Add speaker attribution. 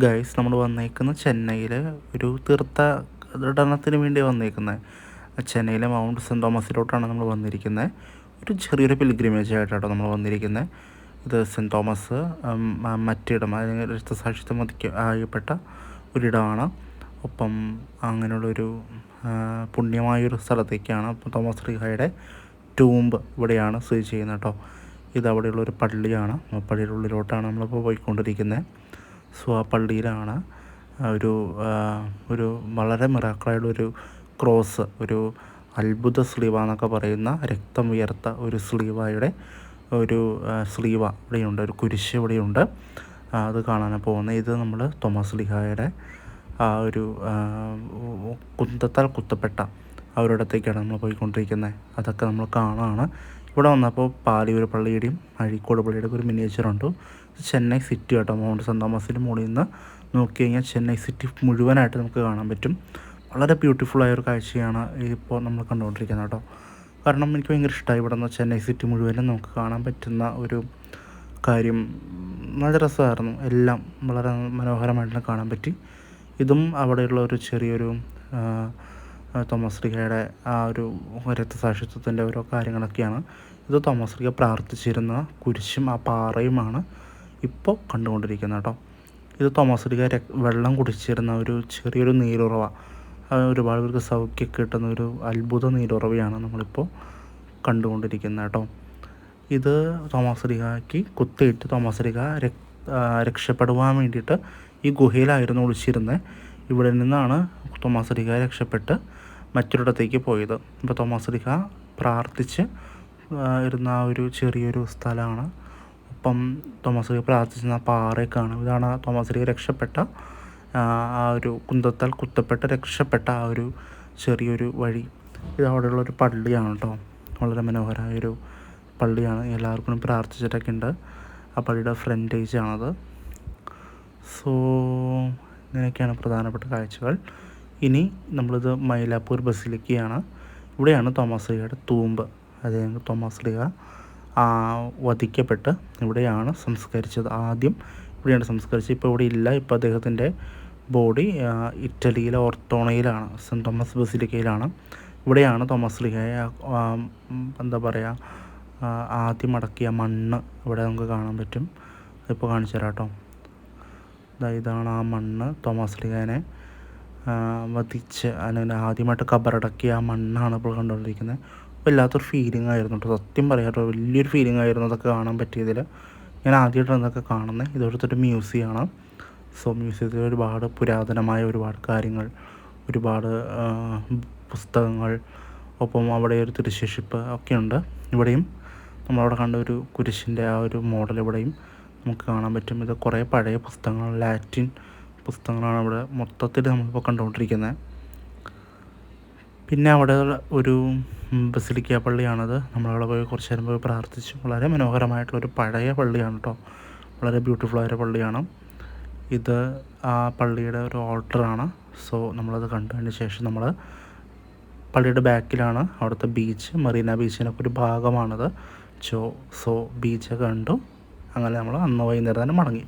Speaker 1: Guys, നമ്മൾ വന്നേക്കുന്നത് ചെന്നൈയിൽ ഒരു തീർത്ഥാടനത്തിന് വേണ്ടി വന്നേക്കുന്നത്. ചെന്നൈയിലെ മൗണ്ട് സെൻറ്റ് തോമസിലോട്ടാണ് നമ്മൾ വന്നിരിക്കുന്നത്. ഒരു ചെറിയൊരു പിൽഗ്രിമേജ് ആയിട്ടാണ് നമ്മൾ വന്നിരിക്കുന്നത്. ഇത് സെൻറ്റ് തോമസ് മറ്റിടം, അല്ലെങ്കിൽ രക്തസാക്ഷിത്വം വധിക്കപ്പെട്ട ഒരിടമാണ്. ഒപ്പം അങ്ങനെയുള്ളൊരു പുണ്യമായൊരു സ്ഥലത്തേക്കാണ് തോമസ് ശ്ലീഹായുടെ ടൂംബ് ഇവിടെയാണ് സ്ഥിതി ചെയ്യുന്നത് കേട്ടോ. ഇത് അവിടെയുള്ളൊരു പള്ളിയാണ്. ആ പള്ളിയുടെ ഉള്ളിലോട്ടാണ് നമ്മളിപ്പോൾ പോയിക്കൊണ്ടിരിക്കുന്നത്. സോ ആ പള്ളിയിലാണ് ഒരു വളരെ മിറാക്കിളായിട്ടുള്ളൊരു ക്രോസ്, ഒരു അത്ഭുത സ്ലീവ എന്നൊക്കെ പറയുന്ന രക്തം ഉയർത്ത ഒരു സ്ലീവയുടെ ഒരു സ്ലീവ ഇവിടെയുണ്ട്, ഒരു കുരിശ് ഇവിടെയുണ്ട്. അത് കാണാനാണ് പോകുന്നത്. ഇത് നമ്മൾ തോമസ് ശ്ലീഹായുടെ ആ ഒരു കുന്തത്താൽ കുത്തപ്പെട്ട ആ ഒരിടത്തേക്കാണ് നമ്മൾ പോയിക്കൊണ്ടിരിക്കുന്നത്. അതൊക്കെ നമ്മൾ കാണുകയാണ്. ഇവിടെ വന്നപ്പോൾ പാലിയൂർ പള്ളിയുടെയും അഴീക്കോട് പള്ളിയുടെയും ഒരു മിനിയേച്ചറുണ്ട്. ചെന്നൈ സിറ്റി കേട്ടോ. മൗണ്ട് സെൻറ്റ് തോമസിൻ്റെ മുകളിൽ നിന്ന് നോക്കി കഴിഞ്ഞാൽ ചെന്നൈ സിറ്റി മുഴുവനായിട്ട് നമുക്ക് കാണാൻ പറ്റും. വളരെ ബ്യൂട്ടിഫുള്ളായ ഒരു കാഴ്ചയാണ് ഇപ്പോൾ നമ്മൾ കണ്ടുകൊണ്ടിരിക്കുന്നത് കേട്ടോ. കാരണം എനിക്ക് ഭയങ്കര ഇഷ്ടമായി. ഇവിടെ നിന്ന് ചെന്നൈ സിറ്റി മുഴുവനും നമുക്ക് കാണാൻ പറ്റുന്ന ഒരു കാര്യം നല്ല രസമായിരുന്നു. എല്ലാം വളരെ മനോഹരമായിട്ട് കാണാൻ പറ്റി. ഇതും അവിടെയുള്ള ഒരു ചെറിയൊരു തോമസ് ശ്ലീഹയുടെ ആ ഒരു രക്തസാക്ഷിത്വത്തിൻ്റെ ഓരോ കാര്യങ്ങളൊക്കെയാണ്. ഇത് തോമസ് ശ്ലീഹ പ്രാർത്ഥിച്ചിരുന്ന കുരിശും ആ പാറയുമാണ് ഇപ്പോൾ കണ്ടുകൊണ്ടിരിക്കുന്നത് കേട്ടോ. ഇത് തോമസ് ശ്ലീഹ വെള്ളം കുടിച്ചിരുന്ന ഒരു ചെറിയൊരു നീരുറവ, ഒരുപാട് പേർക്ക് സൗഖ്യമൊക്കെ കിട്ടുന്ന ഒരു അത്ഭുത നീരുറവയാണ് നമ്മളിപ്പോൾ കണ്ടുകൊണ്ടിരിക്കുന്നത് കേട്ടോ. ഇത് തോമസ് ശ്ലീഹയ്ക്ക് കുത്തേറ്റ് തോമസ് ശ്ലീഹ രക്ഷപ്പെടുവാൻ വേണ്ടിയിട്ട് ഈ ഗുഹയിലായിരുന്നു ഒളിച്ചിരുന്നത്. ഇവിടെ നിന്നാണ് തോമസ് ശ്ലീഹ രക്ഷപ്പെട്ട് മറ്റൊരിടത്തേക്ക് പോയത്. ഇപ്പോൾ തോമസ് ശ്ലീഹ പ്രാർത്ഥിച്ച് ഇരുന്ന ആ ഒരു ചെറിയൊരു സ്ഥലമാണ്. ഒപ്പം തോമസ് ശ്ലീഹ പ്രാർത്ഥിച്ചിരുന്ന പാറയൊക്കെയാണ്. ഇതാണ് തോമസ് ശ്ലീഹ രക്ഷപ്പെട്ട ആ ഒരു കുന്തത്താൽ കുത്തപ്പെട്ട് രക്ഷപ്പെട്ട ആ ഒരു ചെറിയൊരു വഴി. ഇത് അവിടെയുള്ളൊരു പള്ളിയാണ് കേട്ടോ. വളരെ മനോഹരമായൊരു പള്ളിയാണ്. എല്ലാവർക്കും പ്രാർത്ഥിച്ചിട്ടൊക്കെ ഉണ്ട്. ആ പള്ളിയുടെ ഫ്രണ്ടേജാണത്. സോ ഇങ്ങനെയൊക്കെയാണ് പ്രധാനപ്പെട്ട കാഴ്ചകൾ. ഇനി നമ്മളിത് മൈലാപ്പൂർ ബസിലിക്കയാണ്. ഇവിടെയാണ് തോമസ് ശ്ലീഹയുടെ തൂമ്പ്. അതായത് തോമസ് ശ്ലീഹ വധിക്കപ്പെട്ട് ഇവിടെയാണ് സംസ്കരിച്ചത്. ആദ്യം ഇവിടെയാണ് സംസ്കരിച്ചത്. ഇപ്പോൾ ഇവിടെ ഇല്ല. ഇപ്പോൾ അദ്ദേഹത്തിൻ്റെ ബോഡി ഇറ്റലിയിലെ ഓർത്തോണയിലാണ്, സെൻറ്റ് തോമസ് ബസിലിക്കയിലാണ്. ഇവിടെയാണ് തോമസ് ശ്ലീഹയെ എന്താ പറയുക, ആദ്യം അടക്കിയ മണ്ണ് ഇവിടെ നമുക്ക് കാണാൻ പറ്റും. ഇപ്പോൾ കാണിച്ചു തരാം കേട്ടോ. ഇതാണ് ആ മണ്ണ്. തോമസ് ശ്ലീഹനെ വധിച്ച് അല്ലെങ്കിൽ ആദ്യമായിട്ട് കബറടക്കിയ ആ മണ്ണാണ് ഇപ്പോൾ കണ്ടുകൊണ്ടിരിക്കുന്നത്. വല്ലാത്തൊരു ഫീലിംഗ് ആയിരുന്നു കേട്ടോ. സത്യം പറയാം കേട്ടോ, വലിയൊരു ഫീലിംഗ് ആയിരുന്നു അതൊക്കെ കാണാൻ പറ്റിയതിൽ. ഞാൻ ആദ്യമായിട്ടാണ് ഇതൊക്കെ കാണുന്നത്. ഇതൊരു മ്യൂസിയമാണ്. സോ മ്യൂസിയത്തിൽ ഒരുപാട് പുരാതനമായ ഒരുപാട് കാര്യങ്ങൾ, ഒരുപാട് പുസ്തകങ്ങൾ, ഒപ്പം അവിടെ ഒരു തിരുശേഷിപ്പ് ഒക്കെയുണ്ട്. ഇവിടെയും നമ്മളവിടെ കണ്ട ഒരു കുരിശിൻ്റെ ആ ഒരു മോഡൽ ഇവിടെയും നമുക്ക് കാണാൻ പറ്റും. ഇത് കുറേ പഴയ പുസ്തകങ്ങൾ, ലാറ്റിൻ പുസ്തകങ്ങളാണ് ഇവിടെ മൊത്തത്തിൽ നമ്മളിപ്പോൾ കണ്ടുകൊണ്ടിരിക്കുന്നത്. പിന്നെ അവിടെ ഒരു ബസിലിക്ക പള്ളിയാണത്. നമ്മളവിടെ പോയി കുറച്ച് നേരം പോയി പ്രാർത്ഥിച്ചു. വളരെ മനോഹരമായിട്ടുള്ളൊരു പഴയ പള്ളിയാണ് കേട്ടോ. വളരെ ബ്യൂട്ടിഫുള്ളായ പള്ളിയാണ് ഇത്. ആ പള്ളിയുടെ ഒരു ഓൾട്ടറാണ്. സോ നമ്മളത് കണ്ടതിന് ശേഷം നമ്മൾ പള്ളിയുടെ ബാക്കിലാണ് അവിടുത്തെ ബീച്ച്, മറീന ബീച്ചിനൊക്കെ ഒരു ഭാഗമാണത്. സോ ബീച്ച് കണ്ടു. അങ്ങനെ നമ്മൾ അന്ന് വൈകുന്നേരം തന്നെ മടങ്ങി.